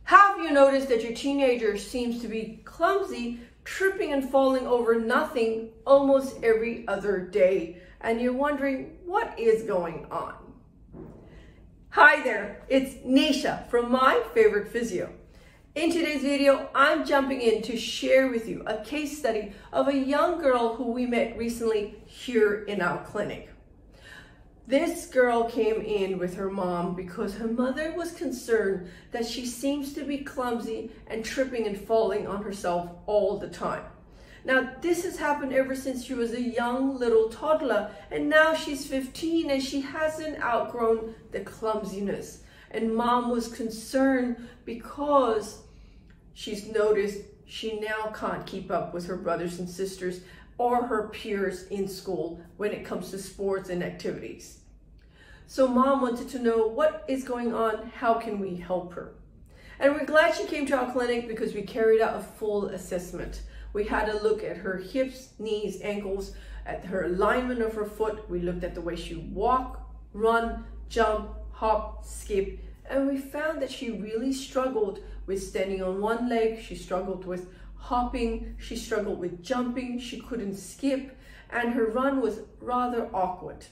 Have you noticed that your teenager seems to be clumsy, tripping and falling over nothing almost every other day? And you're wondering, what is going on? Hi there, it's Neesha from My Favorite Physio. In today's video, I'm jumping in to share with you a case study of a young girl who we met recently here in our clinic. This girl came in with her mom because her mother was concerned that she seems to be clumsy and tripping and falling on herself all the time. Now, this has happened ever since she was a young little toddler, and now she's 15 and she hasn't outgrown the clumsiness. And mom was concerned because she's noticed she now can't keep up with her brothers and sisters or her peers in school when it comes to sports and activities. So mom wanted to know what is going on, how can we help her? And we're glad she came to our clinic because we carried out a full assessment. We had a look at her hips, knees, ankles, at her alignment of her foot. We looked at the way she walk, run, jump, hop, skip, and we found that she really struggled with standing on one leg. She struggled with hopping, she struggled with jumping, she couldn't skip, and her run was rather awkward.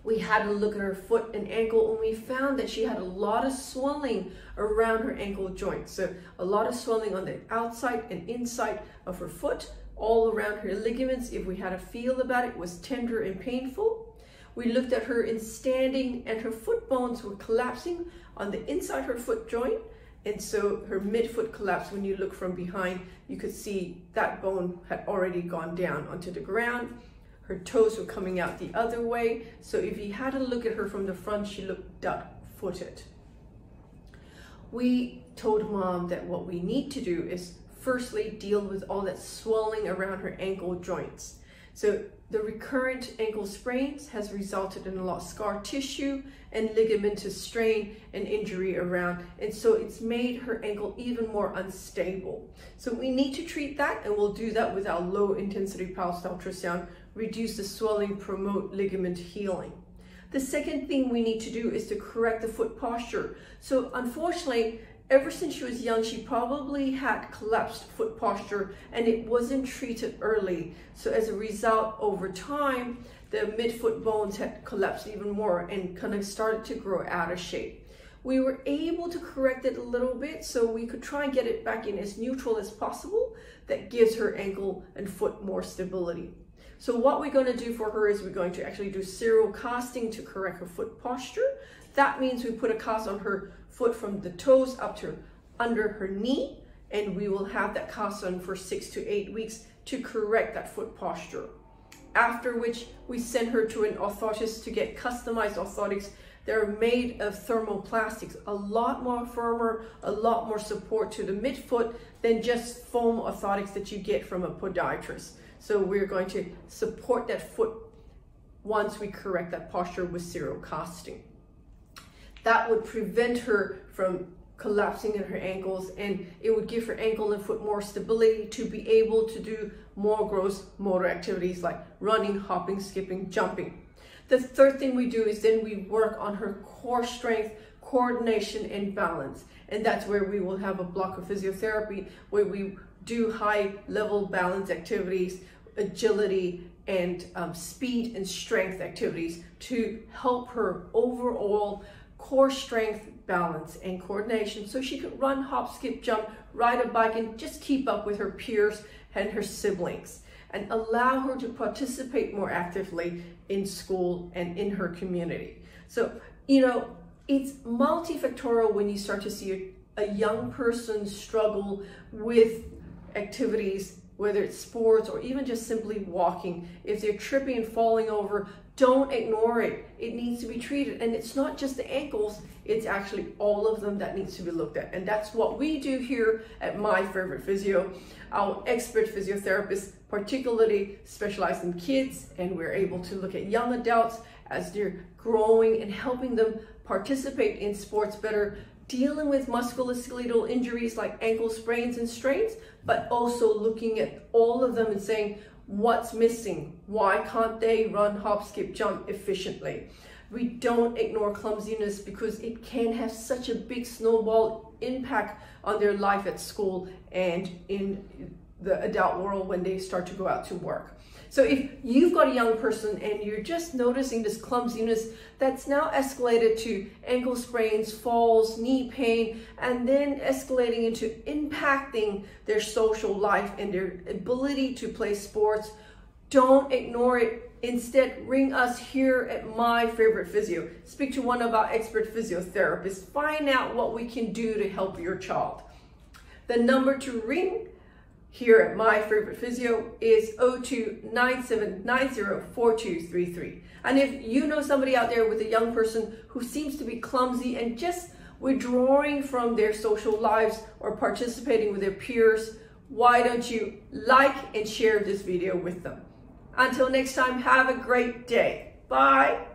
We had a look at her foot and ankle, and we found that she had a lot of swelling around her ankle joints. So a lot of swelling on the outside and inside of her foot, all around her ligaments. If we had a feel about it, was tender and painful. We looked at her in standing, and her foot bones were collapsing on the inside her foot joint. And so her midfoot collapsed. When you look from behind, you could see that bone had already gone down onto the ground. Her toes were coming out the other way. So if you had a look at her from the front, she looked duck-footed. We told mom that what we need to do is firstly deal with all that swelling around her ankle joints. So the recurrent ankle sprains has resulted in a lot of scar tissue and ligamentous strain and injury around. And so it's made her ankle even more unstable. So we need to treat that, and we'll do that with our low intensity pulsed ultrasound, reduce the swelling, promote ligament healing. The second thing we need to do is to correct the foot posture. So unfortunately, ever since she was young, she probably had collapsed foot posture and it wasn't treated early. So as a result, over time, the midfoot bones had collapsed even more and kind of started to grow out of shape. We were able to correct it a little bit so we could try and get it back in as neutral as possible. That gives her ankle and foot more stability. So what we're going to do for her is we're going to actually do serial casting to correct her foot posture. That means we put a cast on her foot from the toes up to under her knee, and we will have that cast on for 6 to 8 weeks to correct that foot posture. After which we send her to an orthotist to get customized orthotics. They're made of thermoplastics, a lot more firmer, a lot more support to the midfoot than just foam orthotics that you get from a podiatrist. So we're going to support that foot once we correct that posture with serial casting. That would prevent her from collapsing in her ankles, and it would give her ankle and foot more stability to be able to do more gross motor activities like running, hopping, skipping, jumping. The third thing we do is then we work on her core strength, coordination, and balance. And that's where we will have a block of physiotherapy where we do high level balance activities, agility, and speed and strength activities to help her overall core strength, balance, and coordination so she could run, hop, skip, jump, ride a bike, and just keep up with her peers and her siblings, and allow her to participate more actively in school and in her community. So, you know, it's multifactorial when you start to see a young person struggle with activities, whether it's sports or even just simply walking. If they're tripping and falling over, don't ignore it. It needs to be treated. And it's not just the ankles, it's actually all of them that needs to be looked at. And that's what we do here at My Favorite Physio. Our expert physiotherapists particularly specialize in kids, and we're able to look at young adults as they're growing and helping them participate in sports better, dealing with musculoskeletal injuries like ankle sprains and strains, but also looking at all of them and saying, what's missing? Why can't they run, hop, skip, jump efficiently? We don't ignore clumsiness because it can have such a big snowball impact on their life at school and in the adult world when they start to go out to work. So if you've got a young person and you're just noticing this clumsiness that's now escalated to ankle sprains, falls, knee pain, and then escalating into impacting their social life and their ability to play sports, don't ignore it. Instead, ring us here at My Favorite Physio. Speak to one of our expert physiotherapists. Find out what we can do to help your child. The number to ring here at My Favorite Physio is 02-9790-4233. And if you know somebody out there with a young person who seems to be clumsy and just withdrawing from their social lives or participating with their peers, why don't you like and share this video with them? Until next time, have a great day. Bye.